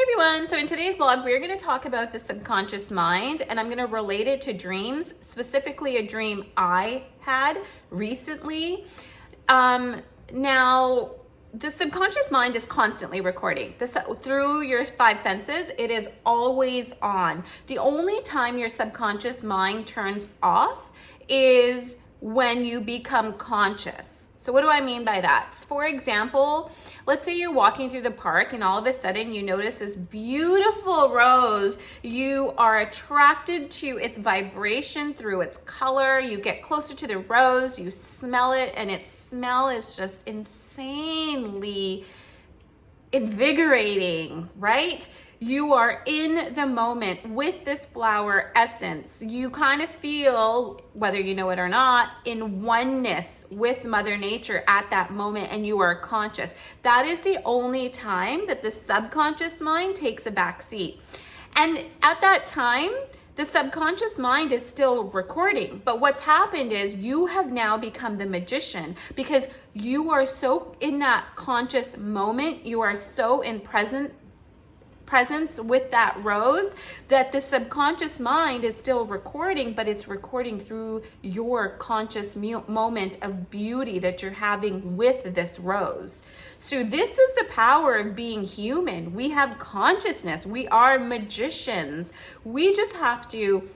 everyone. So in today's vlog, we're going to talk about the subconscious mind, and I'm going to relate it to dreams, specifically a dream I had recently. Now, the subconscious mind is constantly recording this through your five senses. It is always on. The only time your subconscious mind turns off is when you become conscious. So what do I mean by that? For example, let's say you're walking through the park and all of a sudden you notice this beautiful rose. You are attracted to its vibration through its color. You get closer to the rose, you smell it, and its smell is just insanely invigorating, right? You are in the moment with this flower essence. You kind of feel, whether you know it or not, in oneness with Mother Nature at that moment, and you are conscious. That is the only time that the subconscious mind takes a back seat. And at that time, the subconscious mind is still recording, but what's happened is you have now become the magician because you are so in that conscious moment. You are so in presence with that rose that the subconscious mind is still recording, but it's recording through your conscious moment of beauty that you're having with this rose. So this is the power of being human. We have consciousness. We are magicians. We just have to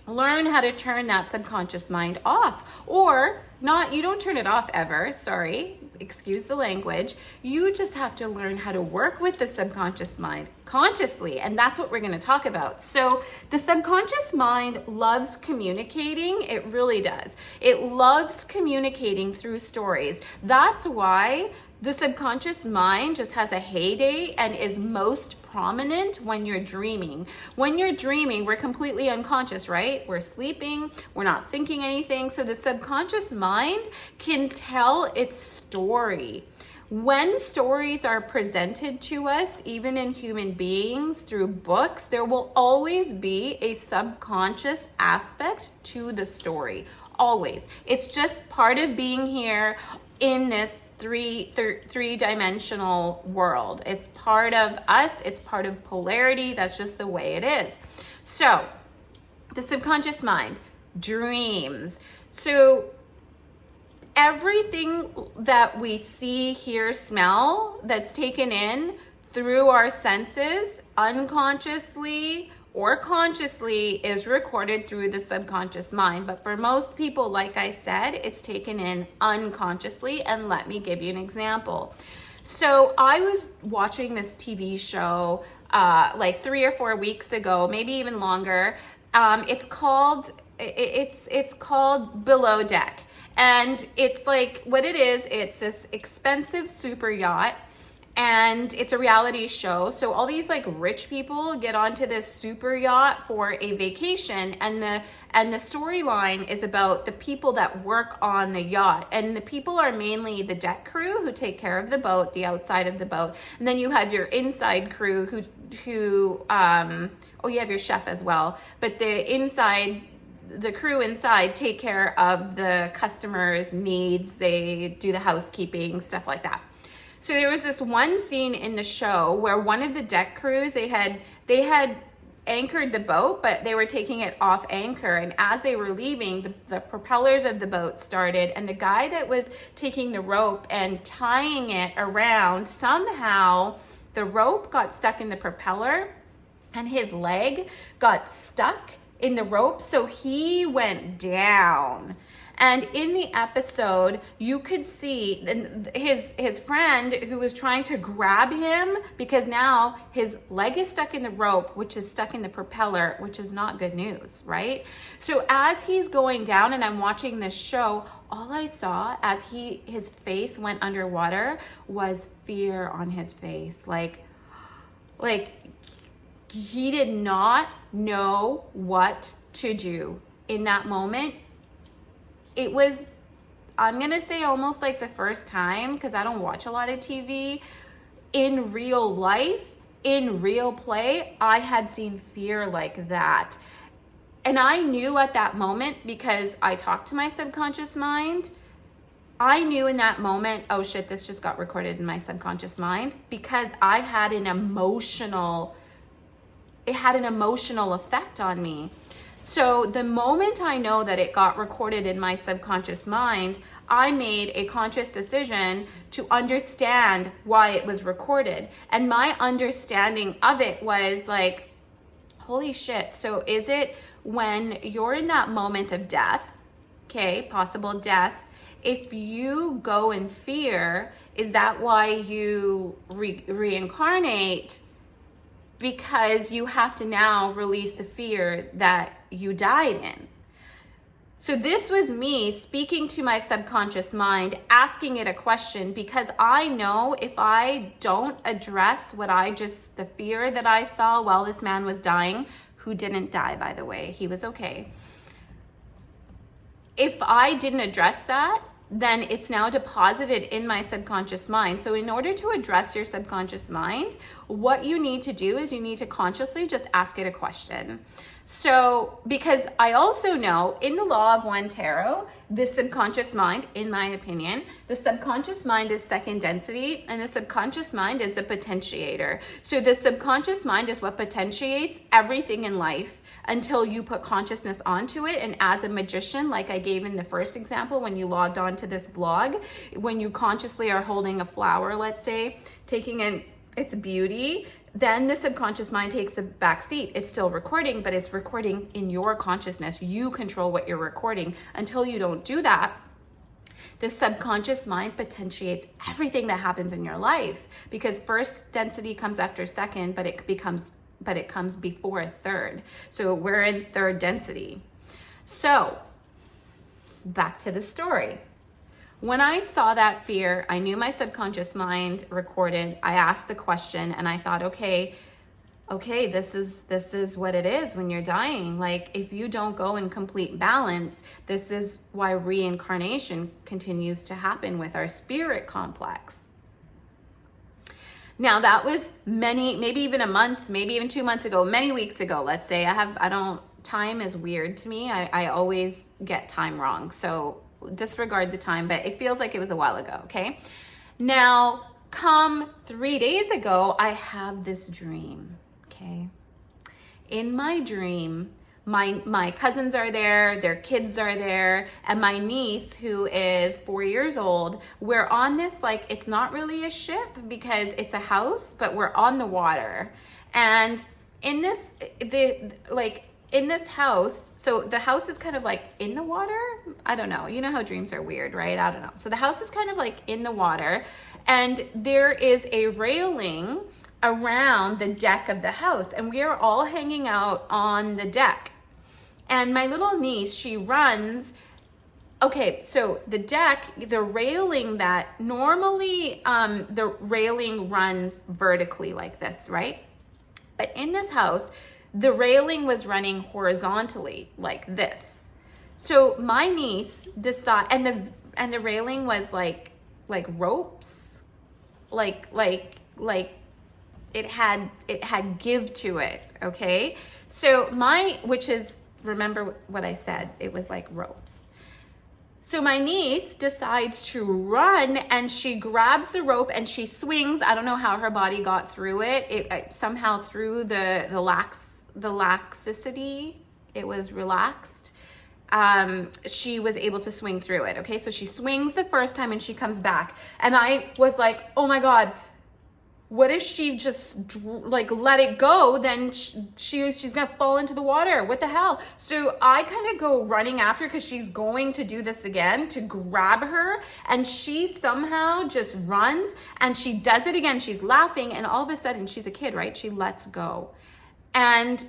learn how to turn that subconscious mind off, or not. You don't turn it off ever. Sorry, excuse the language. You just have to learn how to work with the subconscious mind consciously, and that's what we're going to talk about. So the subconscious mind loves communicating. It really does. It loves communicating through stories. That's why the subconscious mind just has a heyday and is most prominent when you're dreaming. When you're dreaming, we're completely unconscious, right? We're sleeping, we're not thinking anything. So the subconscious mind can tell its story. When stories are presented to us, even in human beings through books, there will always be a subconscious aspect to the story. Always. It's just part of being here in this three-dimensional world. It's part of us. It's part of polarity. That's just the way it is. So the subconscious mind, dreams. So everything that we see, hear, smell, that's taken in through our senses, unconsciously or consciously, is recorded through the subconscious mind. But for most people, like I said, it's taken in unconsciously. And let me give you an example. So I was watching this TV show like 3 or 4 weeks ago, maybe even longer. It's called Below Deck. And it's like, what it is, it's this expensive super yacht. And it's a reality show. So all these like rich people get onto this super yacht for a vacation, and the storyline is about the people that work on the yacht. And the people are mainly the deck crew who take care of the boat, the outside of the boat. And then you have your inside crew who you have your chef as well. But the crew inside take care of the customers' needs. They do the housekeeping, stuff like that. So there was this one scene in the show where one of the deck crews, they had anchored the boat, but they were taking it off anchor. And as they were leaving, the propellers of the boat started, and the guy that was taking the rope and tying it around, somehow the rope got stuck in the propeller and his leg got stuck in the rope, so he went down. And in the episode, you could see his friend who was trying to grab him, because now his leg is stuck in the rope, which is stuck in the propeller, which is not good news, right? So as he's going down, and I'm watching this show, all I saw as his face went underwater was fear on his face. Like he did not know what to do in that moment. It was, I'm going to say, almost like the first time, because I don't watch a lot of TV, in real life, in real play, I had seen fear like that. And I knew at that moment, because I talked to my subconscious mind, I knew in that moment, oh shit, this just got recorded in my subconscious mind, because I had an emotional, it had an emotional effect on me. So the moment I know that it got recorded in my subconscious mind, I made a conscious decision to understand why it was recorded. And my understanding of it was like, holy shit. So is it when you're in that moment of death, okay, possible death, if you go in fear, is that why you reincarnate? Because you have to now release the fear that you died in. So this was me speaking to my subconscious mind, asking it a question, because I know if I don't address the fear that I saw while this man was dying, who didn't die, by the way, he was okay. If I didn't address that, then it's now deposited in my subconscious mind. So in order to address your subconscious mind, what you need to do is you need to consciously just ask it a question. So, because I also know in the law of one tarot, the subconscious mind, in my opinion, the subconscious mind is second density, and the subconscious mind is the potentiator. So the subconscious mind is what potentiates everything in life until you put consciousness onto it. And as a magician, like I gave in the first example, when you logged on to this vlog, when you consciously are holding a flower, let's say, taking in its beauty, then the subconscious mind takes a back seat. It's still recording, but it's recording in your consciousness. You control what you're recording. Until you don't do that, the subconscious mind potentiates everything that happens in your life, because first density comes after second, but it comes before third. So we're in third density. So back to the story. When I saw that fear, I knew my subconscious mind recorded. I asked the question and I thought, okay, this is what it is when you're dying. Like, if you don't go in complete balance, this is why reincarnation continues to happen with our spirit complex. Now that was maybe even a month, maybe even 2 months ago, many weeks ago, let's say. Time is weird to me. I always get time wrong. So disregard the time, but it feels like it was a while ago, okay? Now, come 3 days ago, I have this dream, okay? In my dream, my cousins are there, their kids are there, and my niece, who is 4 years old, we're on this, like, it's not really a ship because it's a house, but we're on the water. And in this, in this house, so the house is kind of like in the water. I don't know. You know how dreams are weird, right? I don't know. So the house is kind of like in the water, and there is a railing around the deck of the house, and we are all hanging out on the deck. And my little niece, she runs. Okay, so the deck, the railing that normally, the railing runs vertically like this, right? But in this house, the railing was running horizontally like this. So my niece decided, and the railing was like ropes, like it had give to it. Okay. So remember what I said, it was like ropes. So my niece decides to run, and she grabs the rope and she swings. I don't know how her body got through it. It somehow through the laxicity, it was relaxed. She was able to swing through it. Okay, so she swings the first time and she comes back, and I was like, oh my God, what if she just let it go? Then she's gonna fall into the water. What the hell? So I kind of go running after, because she's going to do this again, to grab her, and she somehow just runs and she does it again. She's laughing, and all of a sudden, she's a kid, right? She lets go. And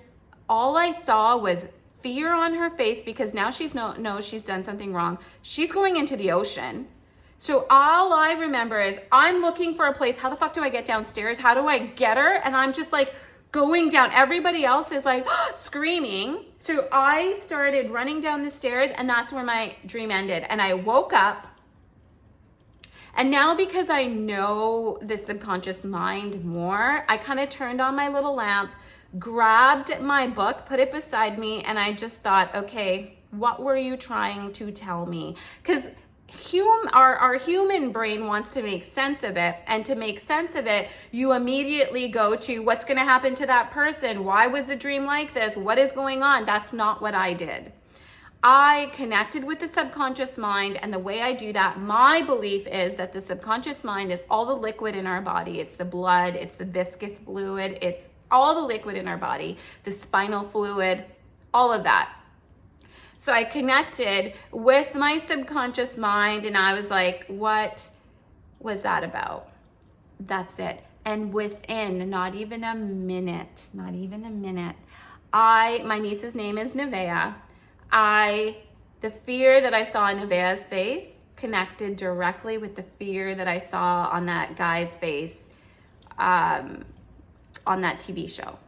all I saw was fear on her face, because now she's she's done something wrong. She's going into the ocean. So all I remember is I'm looking for a place. How the fuck do I get downstairs? How do I get her? And I'm just like going down. Everybody else is like screaming. So I started running down the stairs, and that's where my dream ended. And I woke up. And now, because I know the subconscious mind more, I kind of turned on my little lamp, grabbed my book, put it beside me, and I just thought, okay, what were you trying to tell me? Because our human brain wants to make sense of it, and to make sense of it, you immediately go to what's going to happen to that person. Why was the dream like this? What is going on? That's not what I did. I connected with the subconscious mind, and the way I do that, my belief is that the subconscious mind is all the liquid in our body. It's the blood, it's the viscous fluid, it's all the liquid in our body, the spinal fluid, all of that. So I connected with my subconscious mind, and I was like, what was that about? That's it. And within not even a minute, my niece's name is Nevaeh. The fear that I saw on Nevaeh's face connected directly with the fear that I saw on that guy's face on that TV show.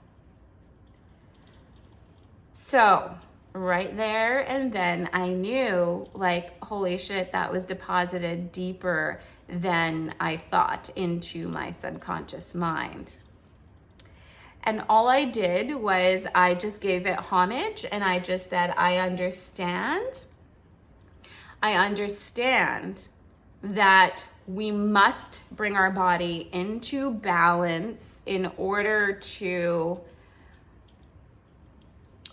So right there and then I knew, like, holy shit, that was deposited deeper than I thought into my subconscious mind. And all I did was I just gave it homage, and I just said, I understand that we must bring our body into balance in order to,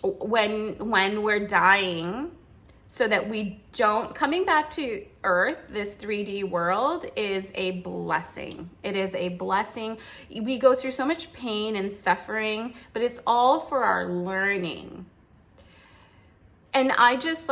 when we're dying, so that we don't, coming back to earth, this 3D world is a blessing. It is a blessing. We go through so much pain and suffering, but it's all for our learning. And I just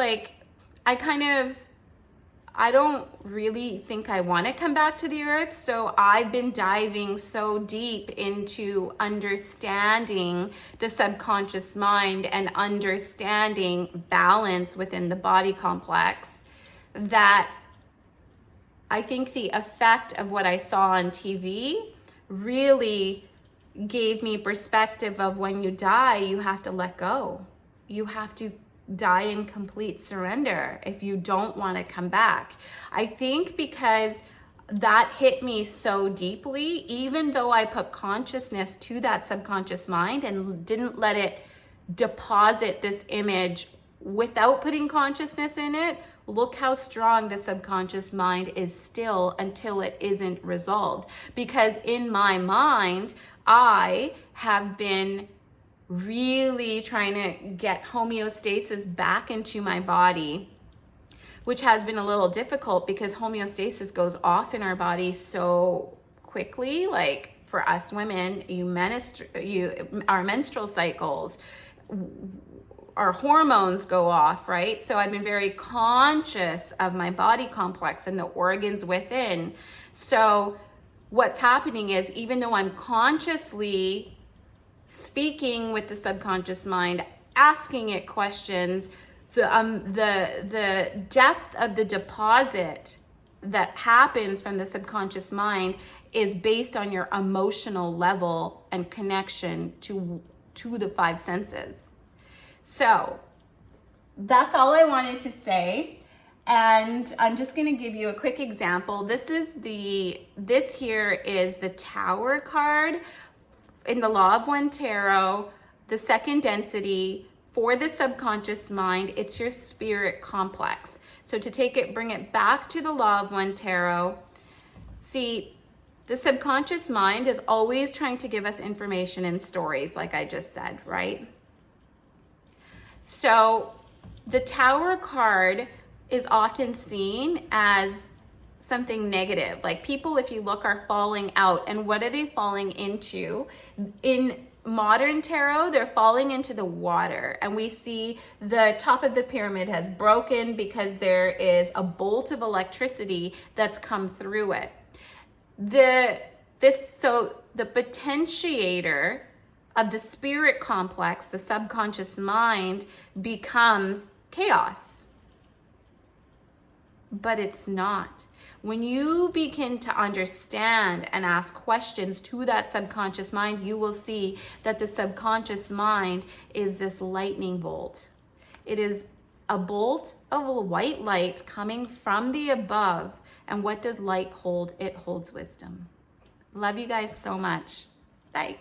I don't really think I want to come back to the earth. So I've been diving so deep into understanding the subconscious mind and understanding balance within the body complex, that I think the effect of what I saw on TV really gave me perspective of, when you die, you have to let go. You have to die in complete surrender if you don't want to come back. I think because that hit me so deeply, even though I put consciousness to that subconscious mind and didn't let it deposit this image without putting consciousness in it, look how strong the subconscious mind is still until it isn't resolved. Because in my mind, I have been really trying to get homeostasis back into my body, which has been a little difficult because homeostasis goes off in our body so quickly. Like for us women, our menstrual cycles, our hormones go off, right? So I've been very conscious of my body complex and the organs within. So what's happening is, even though I'm consciously speaking with the subconscious mind, asking it questions, the depth of the deposit that happens from the subconscious mind is based on your emotional level and connection to the five senses. So that's all I wanted to say. And I'm just going to give you a quick example. This here is the Tower card in the Law of One Tarot, the second density for the subconscious mind. It's your spirit complex. So to take it, bring it back to the Law of One Tarot. See, the subconscious mind is always trying to give us information in stories, like I just said, right? So the Tower card is often seen as something negative. Like people, if you look, are falling out. And what are they falling into? In modern tarot, they're falling into the water. And we see the top of the pyramid has broken because there is a bolt of electricity that's come through it. So the potentiator of the spirit complex, the subconscious mind, becomes chaos. But it's not. When you begin to understand and ask questions to that subconscious mind, you will see that the subconscious mind is this lightning bolt. It is a bolt of a white light coming from the above. And what does light hold? It holds wisdom. Love you guys so much. Bye.